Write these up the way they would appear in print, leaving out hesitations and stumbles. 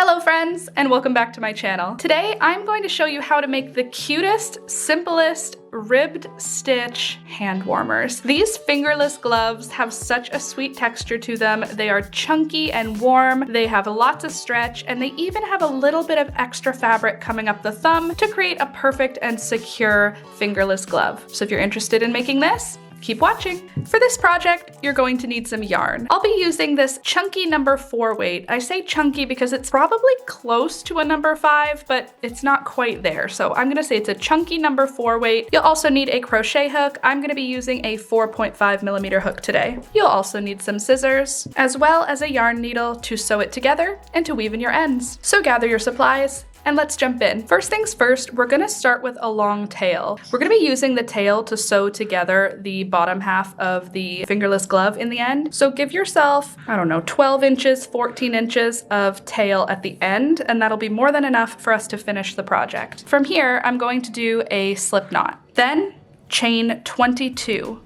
Hello friends, and welcome back to my channel. Today I'm going to show you how to make the cutest, simplest ribbed stitch hand warmers. These fingerless gloves have such a sweet texture to them. They are chunky and warm, they have lots of stretch, and they even have a little bit of extra fabric coming up the thumb to create a perfect and secure fingerless glove. So if you're interested in making this, keep watching. For this project, you're going to need some yarn. I'll be using this chunky number 4 weight. I say chunky because it's probably close to a number 5, but it's not quite there. So I'm gonna say it's a chunky number 4 weight. You'll also need a crochet hook. I'm gonna be using a 4.5mm hook today. You'll also need some scissors, as well as a yarn needle to sew it together and to weave in your ends. So gather your supplies, and let's jump in. First things first, we're gonna start with a long tail. We're gonna be using the tail to sew together the bottom half of the fingerless glove in the end. So give yourself, I don't know, 12 inches, 14 inches of tail at the end, and that'll be more than enough for us to finish the project. From here, I'm going to do a slip knot. Then chain 22.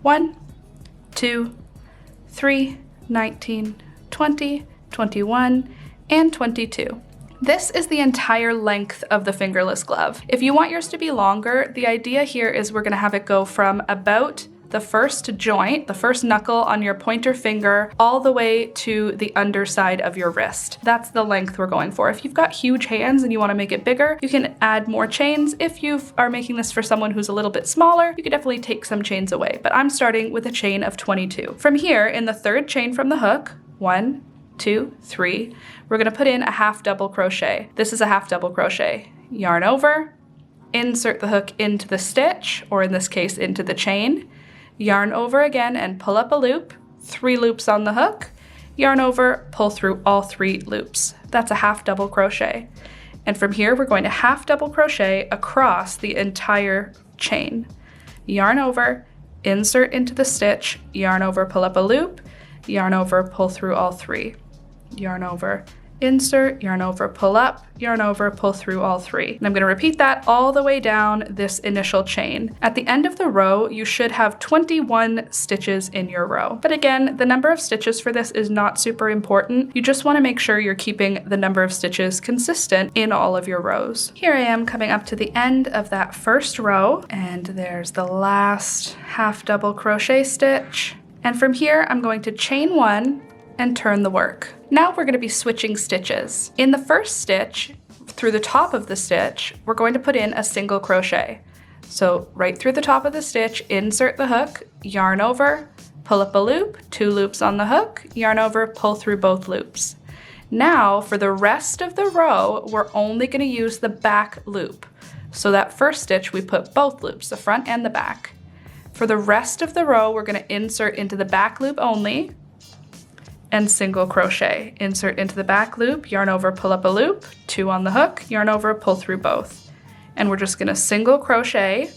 1, 2, 3, 19, 20, 21, and 22. This is the entire length of the fingerless glove. If you want yours to be longer, the idea here is we're gonna have it go from about the first joint, the first knuckle on your pointer finger, all the way to the underside of your wrist. That's the length we're going for. If you've got huge hands and you wanna make it bigger, you can add more chains. If you are making this for someone who's a little bit smaller, you could definitely take some chains away, but I'm starting with a chain of 22. From here, in the third chain from the hook, 1, 2, 3, we're gonna put in a half double crochet. This is a half double crochet. Yarn over, insert the hook into the stitch, or in this case, into the chain, yarn over again and pull up a loop, 3 loops on the hook, yarn over, pull through all 3 loops. That's a half double crochet. And from here, we're going to half double crochet across the entire chain. Yarn over, insert into the stitch, yarn over, pull up a loop, yarn over, pull through all 3. Yarn over, insert, yarn over, pull up, yarn over, pull through all 3. And I'm going to repeat that all the way down this initial chain. At the end of the row, you should have 21 stitches in your row. But again, the number of stitches for this is not super important. You just want to make sure you're keeping the number of stitches consistent in all of your rows. Here I am coming up to the end of that first row, and there's the last half double crochet stitch. And from here, I'm going to chain 1 and turn the work. Now we're going to be switching stitches. In the first stitch, through the top of the stitch, we're going to put in a single crochet. So right through the top of the stitch, insert the hook, yarn over, pull up a loop, 2 loops on the hook, yarn over, pull through both loops. Now for the rest of the row, we're only going to use the back loop. So that first stitch, we put both loops, the front and the back. For the rest of the row, we're going to insert into the back loop only and single crochet. Insert into the back loop, yarn over, pull up a loop, 2 on the hook, yarn over, pull through both. And we're just going to single crochet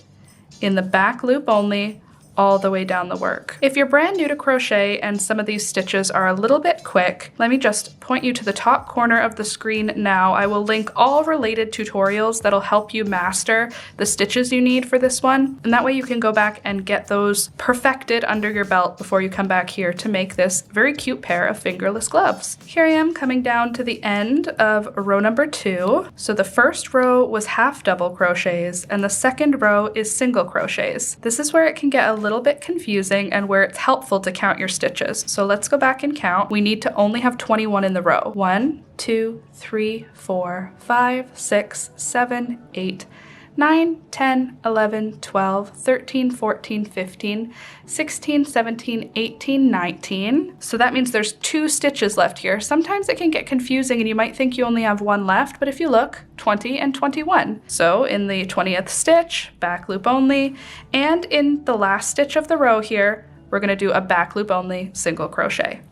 in the back loop only all the way down the work. If you're brand new to crochet and some of these stitches are a little bit quick, let me just point you to the top corner of the screen now. I will link all related tutorials that'll help you master the stitches you need for this one. And that way you can go back and get those perfected under your belt before you come back here to make this very cute pair of fingerless gloves. Here I am coming down to the end of row number 2. So the first row was half double crochets and the second row is single crochets. This is where it can get a little bit confusing and where it's helpful to count your stitches. So let's go back and count. We need to only have 21 in the row. 1, 2, 3, 4, 5, 6, 7, 8, 9, 10, 11, 12, 13, 14, 15, 16, 17, 18, 19. So that means there's 2 stitches left here. Sometimes it can get confusing and you might think you only have 1 left, but if you look, 20 and 21. So in the 20th stitch, back loop only, and in the last stitch of the row here, we're going to do a back loop only single crochet.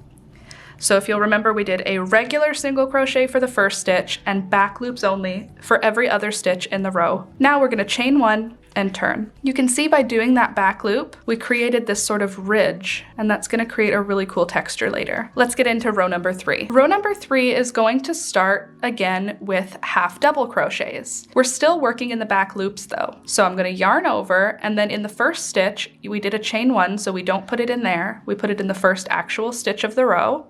So if you'll remember, we did a regular single crochet for the first stitch and back loops only for every other stitch in the row. Now we're going to chain 1 and turn. You can see by doing that back loop, we created this sort of ridge, and that's going to create a really cool texture later. Let's get into row number 3. Row number 3 is going to start again with half double crochets. We're still working in the back loops though. So I'm going to yarn over, and then in the first stitch, we did a chain 1, so we don't put it in there. We put it in the first actual stitch of the row.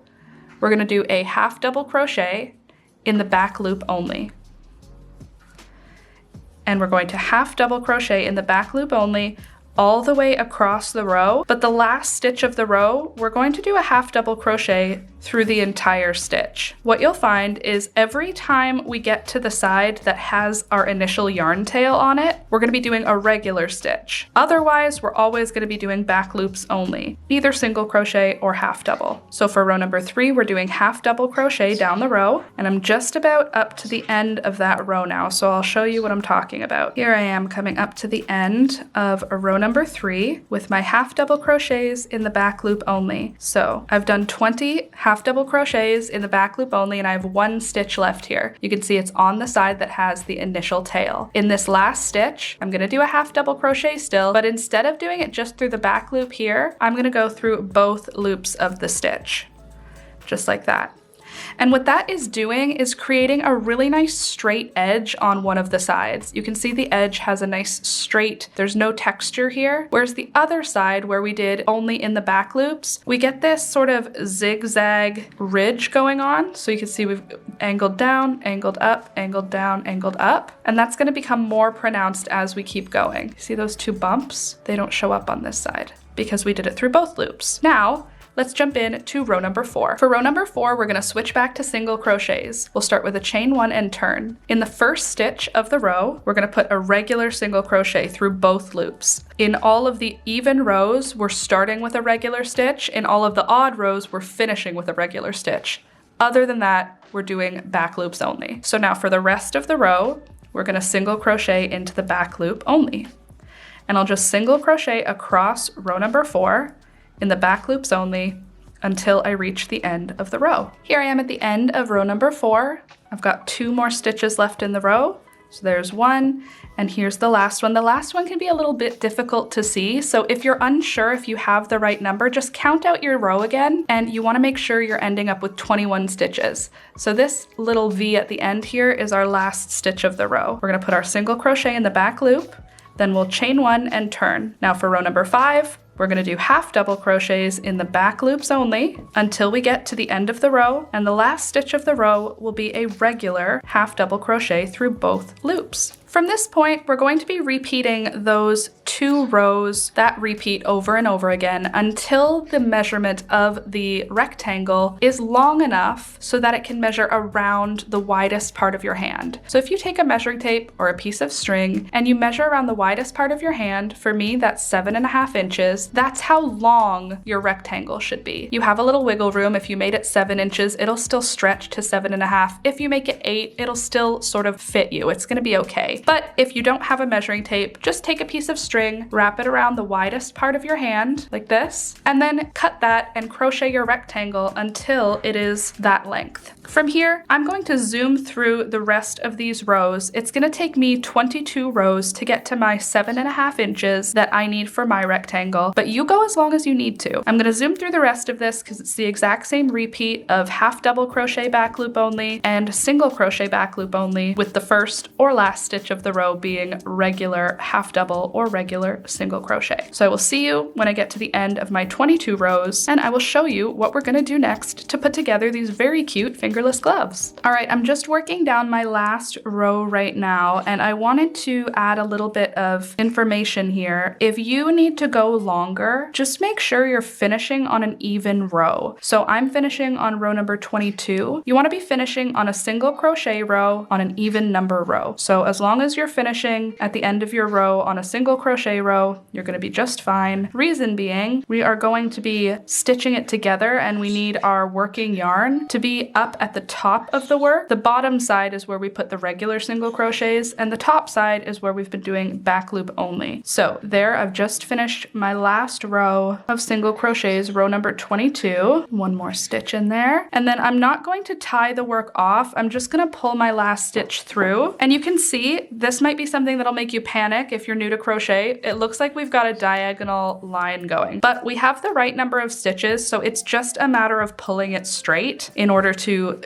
we're gonna do a half double crochet in the back loop only. And we're going to half double crochet in the back loop only all the way across the row, but the last stitch of the row, we're going to do a half double crochet through the entire stitch. What you'll find is every time we get to the side that has our initial yarn tail on it, we're going to be doing a regular stitch. Otherwise, we're always going to be doing back loops only, either single crochet or half double. So for row number 3, we're doing half double crochet down the row, and I'm just about up to the end of that row now, so I'll show you what I'm talking about. Here I am coming up to the end of row number 3 with my half double crochets in the back loop only. So I've done 20 half double crochets in the back loop only, and I have 1 stitch left here. You can see it's on the side that has the initial tail. In this last stitch, I'm gonna do a half double crochet still, but instead of doing it just through the back loop here, I'm gonna go through both loops of the stitch, just like that. And what that is doing is creating a really nice straight edge on one of the sides. You can see the edge has a nice straight, there's no texture here. Whereas the other side, where we did only in the back loops, we get this sort of zigzag ridge going on. So you can see we've angled down, angled up, angled down, angled up. And that's gonna become more pronounced as we keep going. See those 2 bumps? They don't show up on this side because we did it through both loops. Now, let's jump in to row number 4. For row number 4, we're gonna switch back to single crochets. We'll start with a chain 1 and turn. In the first stitch of the row, we're gonna put a regular single crochet through both loops. In all of the even rows, we're starting with a regular stitch. In all of the odd rows, we're finishing with a regular stitch. Other than that, we're doing back loops only. So now for the rest of the row, we're gonna single crochet into the back loop only. And I'll just single crochet across row number 4 in the back loops only until I reach the end of the row. Here I am at the end of row number 4. I've got 2 more stitches left in the row. So there's 1, and here's the last one. The last one can be a little bit difficult to see, so if you're unsure if you have the right number, just count out your row again, and you wanna make sure you're ending up with 21 stitches. So this little V at the end here is our last stitch of the row. We're gonna put our single crochet in the back loop, then we'll chain 1 and turn. Now for row number 5, we're gonna do half double crochets in the back loops only until we get to the end of the row, and the last stitch of the row will be a regular half double crochet through both loops. From this point, we're going to be repeating those 2 rows that repeat over and over again until the measurement of the rectangle is long enough so that it can measure around the widest part of your hand. So if you take a measuring tape or a piece of string and you measure around the widest part of your hand, for me that's 7.5 inches, that's how long your rectangle should be. You have a little wiggle room. If you made it 7 inches, it'll still stretch to 7.5. If you make it 8, it'll still sort of fit you. It's gonna be okay. But if you don't have a measuring tape, just take a piece of string, wrap it around the widest part of your hand, like this, and then cut that and crochet your rectangle until it is that length. From here, I'm going to zoom through the rest of these rows. It's gonna take me 22 rows to get to my 7.5 inches that I need for my rectangle, but you go as long as you need to. I'm gonna zoom through the rest of this because it's the exact same repeat of half double crochet back loop only and single crochet back loop only, with the first or last stitch of the row being regular half double or regular single crochet. So I will see you when I get to the end of my 22 rows, and I will show you what we're gonna do next to put together these very cute fingerless gloves. All right, I'm just working down my last row right now, and I wanted to add a little bit of information here. If you need to go longer, just make sure you're finishing on an even row. So I'm finishing on row number 22. You wanna be finishing on a single crochet row on an even number row. So as long as you're finishing at the end of your row on a single crochet row, you're gonna be just fine. Reason being, we are going to be stitching it together and we need our working yarn to be up at the top of the work. The bottom side is where we put the regular single crochets and the top side is where we've been doing back loop only. So there, I've just finished my last row of single crochets, row number 22. 1 more stitch in there. And then I'm not going to tie the work off. I'm just gonna pull my last stitch through. And you can see this might be something that'll make you panic if you're new to crochet. It looks like we've got a diagonal line going, but we have the right number of stitches, so it's just a matter of pulling it straight in order to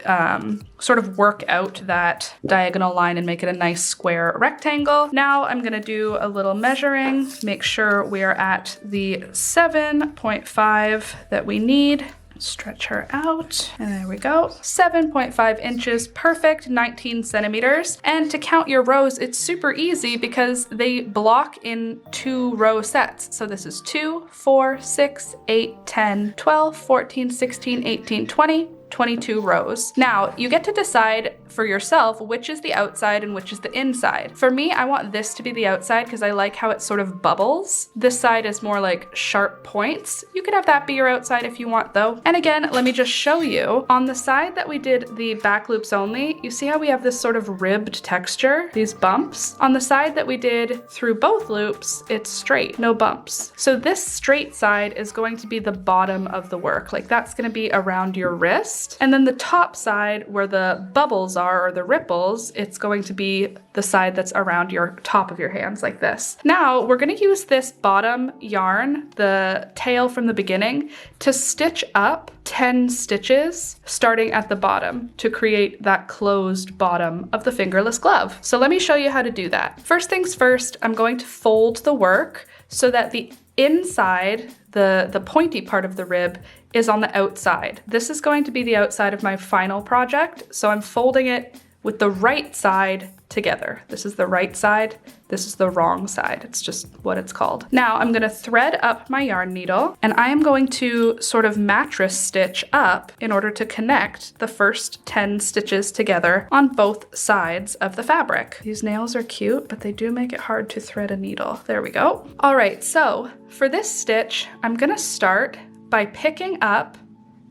sort of work out that diagonal line and make it a nice square rectangle. Now I'm gonna do a little measuring, make sure we are at the 7.5 that we need. Stretch her out, and there we go. 7.5 inches, perfect, 19 centimeters. And to count your rows, it's super easy because they block in 2 row sets. So this is 2, 4, 6, 8, 10, 12, 14, 16, 18, 20, 22 rows. Now, you get to decide for yourself which is the outside and which is the inside. For me, I want this to be the outside because I like how it sort of bubbles. This side is more like sharp points. You could have that be your outside if you want though. And again, let me just show you. On the side that we did the back loops only, you see how we have this sort of ribbed texture, these bumps? On the side that we did through both loops, it's straight, no bumps. So this straight side is going to be the bottom of the work. Like that's gonna be around your wrist. And then the top side where the bubbles are, or the ripples, it's going to be the side that's around your top of your hands like this. Now we're gonna use this bottom yarn, the tail from the beginning, to stitch up 10 stitches starting at the bottom to create that closed bottom of the fingerless glove. So let me show you how to do that. First things first, I'm going to fold the work so that the inside, the pointy part of the rib, is on the outside. This is going to be the outside of my final project, so I'm folding it with the right side together. This is the right side, this is the wrong side. It's just what it's called. Now I'm gonna thread up my yarn needle, and I am going to sort of mattress stitch up in order to connect the first 10 stitches together on both sides of the fabric. These nails are cute, but they do make it hard to thread a needle. There we go. All right, so for this stitch, I'm gonna start by picking up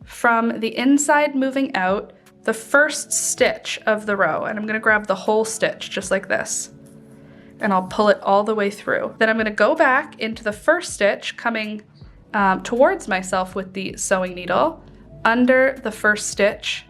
from the inside moving out the first stitch of the row, and I'm gonna grab the whole stitch just like this, and I'll pull it all the way through. Then I'm gonna go back into the first stitch, coming towards myself with the sewing needle, under the first stitch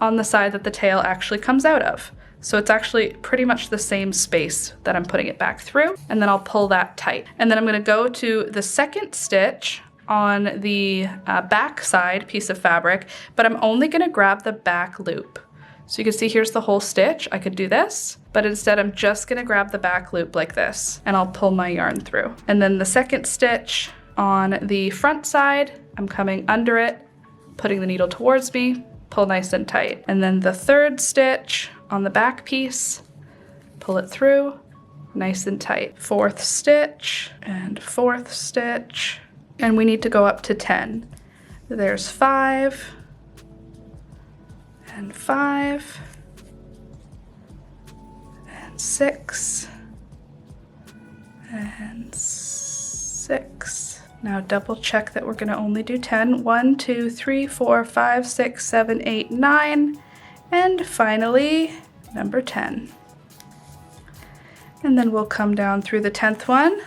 on the side that the tail actually comes out of. So it's actually pretty much the same space that I'm putting it back through, and then I'll pull that tight. And then I'm gonna go to the second stitch on the back side piece of fabric, but I'm only gonna grab the back loop. So you can see here's the whole stitch. I could do this, but instead I'm just gonna grab the back loop like this, and I'll pull my yarn through. And then the second stitch on the front side, I'm coming under it, putting the needle towards me, pull nice and tight. And then the third stitch on the back piece, pull it through, nice and tight. Fourth stitch and fourth stitch. And we need to go up to 10. There's 5 and 5 and 6 and 6. Now double check that we're gonna only do 10. 1, 2, 3, 4, 5, 6, 7, 8, 9, and finally number 10. And then we'll come down through the 10th one.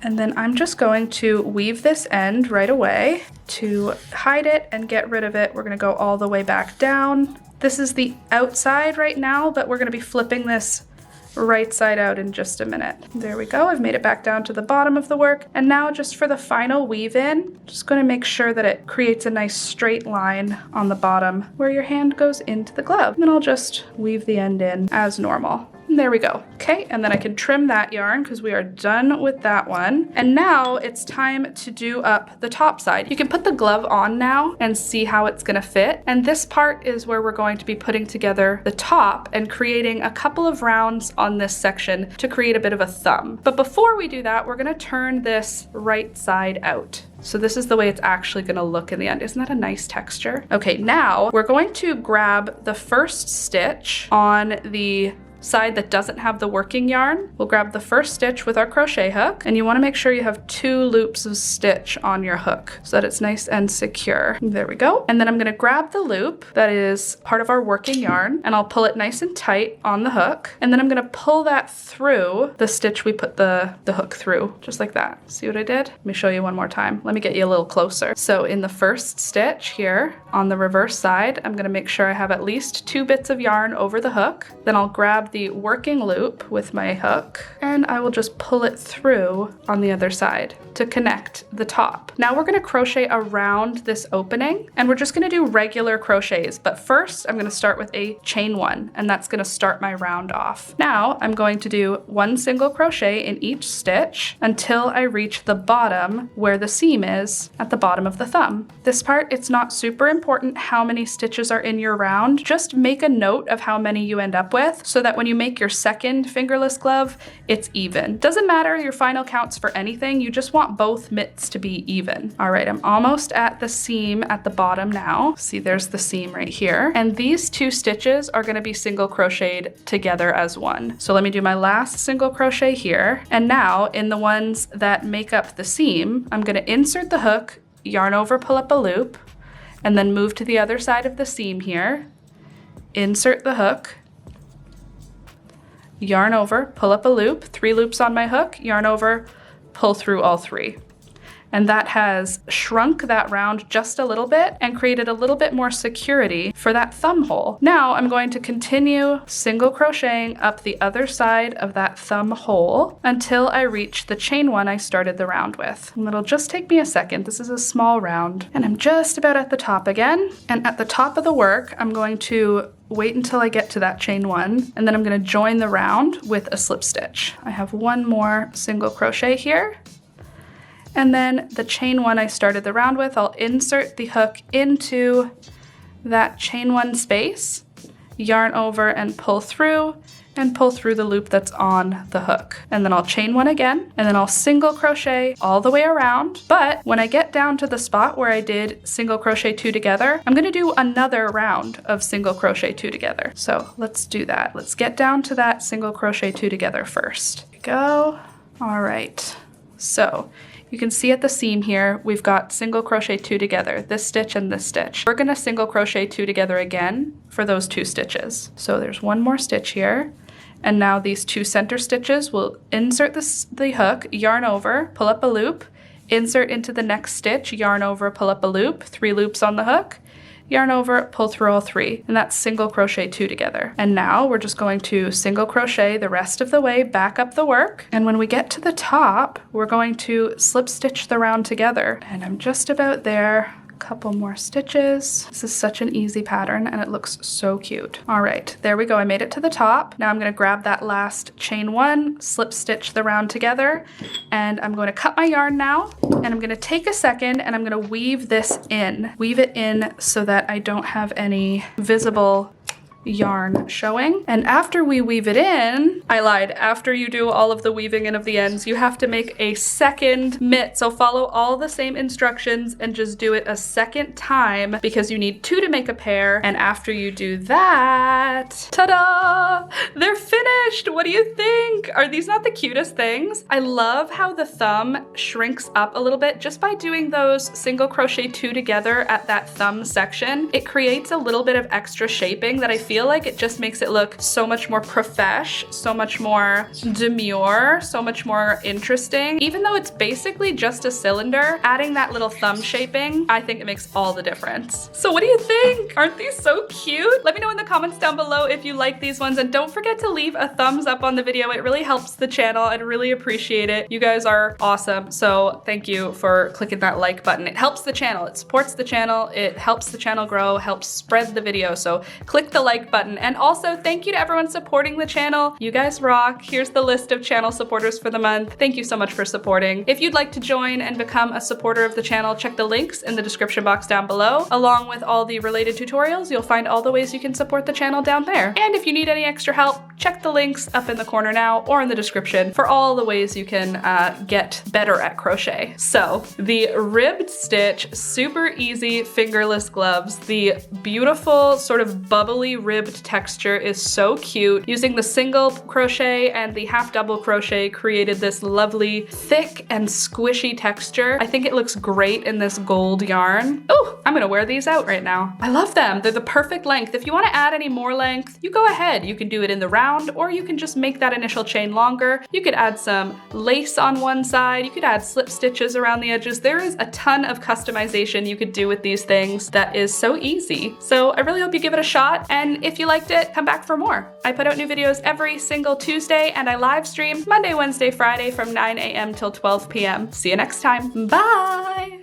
And then I'm just going to weave this end right away. To hide it and get rid of it, we're gonna go all the way back down. This is the outside right now, but we're gonna be flipping this right side out in just a minute. There we go, I've made it back down to the bottom of the work. And now just for the final weave in, just gonna make sure that it creates a nice straight line on the bottom where your hand goes into the glove. And then I'll just weave the end in as normal. And there we go. Okay, and then I can trim that yarn because we are done with that one. And now it's time to do up the top side. You can put the glove on now and see how it's gonna fit. And this part is where we're going to be putting together the top and creating a couple of rounds on this section to create a bit of a thumb. But before we do that, we're gonna turn this right side out. So this is the way it's actually gonna look in the end. Isn't that a nice texture? Okay, now we're going to grab the first stitch on the side that doesn't have the working yarn. We'll grab the first stitch with our crochet hook, and you want to make sure you have 2 loops of stitch on your hook so that it's nice and secure. There we go. And then I'm going to grab the loop that is part of our working yarn, and I'll pull it nice and tight on the hook, and then I'm going to pull that through the stitch we put the hook through, just like that. See what I did? Let me show you one more time. Let me get you a little closer. So in the first stitch here on the reverse side, I'm going to make sure I have at least 2 bits of yarn over the hook. Then I'll grab the working loop with my hook, and I will just pull it through on the other side to connect the top. Now we're gonna crochet around this opening, and we're just gonna do regular crochets, but first I'm gonna start with a chain one, and that's gonna start my round off. Now I'm going to do 1 single crochet in each stitch until I reach the bottom where the seam is at the bottom of the thumb. This part, it's not super important how many stitches are in your round. Just make a note of how many you end up with so that when you make your second fingerless glove, it's even. Doesn't matter your final counts for anything, you just want both mitts to be even. All right, I'm almost at the seam at the bottom now. See, there's the seam right here. And these 2 stitches are gonna be single crocheted together as one. So let me do my last single crochet here. And now in the ones that make up the seam, I'm gonna insert the hook, yarn over, pull up a loop, and then move to the other side of the seam here, insert the hook, yarn over, pull up a loop, 3 loops on my hook, yarn over, pull through all 3. And that has shrunk that round just a little bit and created a little bit more security for that thumb hole. Now I'm going to continue single crocheting up the other side of that thumb hole until I reach the chain one I started the round with. And it'll just take me a second. This is a small round, and I'm just about at the top again. And at the top of the work, I'm going to wait until I get to that chain one, and then I'm gonna join the round with a slip stitch. I have 1 more single crochet here. And then the chain one I started the round with, I'll insert the hook into that chain one space, yarn over and pull through the loop that's on the hook. And then I'll chain one again, and then I'll single crochet all the way around. But when I get down to the spot where I did single crochet 2 together, I'm gonna do another round of single crochet 2 together. So let's do that. Let's get down to that single crochet 2 together first. There we go. All right, so you can see at the seam here, we've got single crochet 2 together, this stitch and this stitch. We're gonna single crochet 2 together again for those 2 stitches. So there's 1 more stitch here. And now these 2 center stitches will insert the hook, yarn over, pull up a loop, insert into the next stitch, yarn over, pull up a loop, 3 loops on the hook, yarn over, pull through all 3, and that's single crochet 2 together. And now we're just going to single crochet the rest of the way back up the work. And when we get to the top, we're going to slip stitch the round together. And I'm just about there. Couple more stitches. This is such an easy pattern and it looks so cute. All right, there we go. I made it to the top. Now I'm gonna grab that last chain one, slip stitch the round together, and I'm going to cut my yarn now, and I'm gonna take a second and I'm gonna weave this in. Weave it in so that I don't have any visible yarn showing. And after we weave it in, I lied, after you do all of the weaving in of the ends, you have to make a second mitt. So follow all the same instructions and just do it a second time because you need 2 to make a pair. And after you do that, ta-da! They're finished! What do you think? Are these not the cutest things? I love how the thumb shrinks up a little bit just by doing those single crochet 2 together at that thumb section. It creates a little bit of extra shaping that I feel like it just makes it look so much more profesh, so much more demure, so much more interesting. Even though it's basically just a cylinder, adding that little thumb shaping, I think it makes all the difference. So what do you think? Aren't these so cute? Let me know in the comments down below if you like these ones, and don't forget to leave a thumbs up on the video. It really helps the channel. I'd really appreciate it. You guys are awesome. So thank you for clicking that like button. It helps the channel. It supports the channel. It helps the channel grow, helps spread the video. So click the like button. And also thank you to everyone supporting the channel. You guys rock. Here's the list of channel supporters for the month. Thank you so much for supporting. If you'd like to join and become a supporter of the channel, check the links in the description box down below. Along with all the related tutorials, you'll find all the ways you can support the channel down there. And if you need any extra help, check the links up in the corner now or in the description for all the ways you can get better at crochet. So the ribbed stitch, super easy fingerless gloves. The beautiful sort of bubbly ribbed texture is so cute. Using the single crochet and the half double crochet created this lovely thick and squishy texture. I think it looks great in this gold yarn. Oh, I'm gonna wear these out right now. I love them. They're the perfect length. If you want to add any more length, you go ahead. You can do it in the round, or you can just make that initial chain longer. You could add some lace on one side. You could add slip stitches around the edges. There is a ton of customization you could do with these things that is so easy. So I really hope you give it a shot. And And if you liked it, come back for more. I put out new videos every single Tuesday, and I live stream Monday, Wednesday, Friday from 9 a.m. till 12 p.m. See you next time. Bye!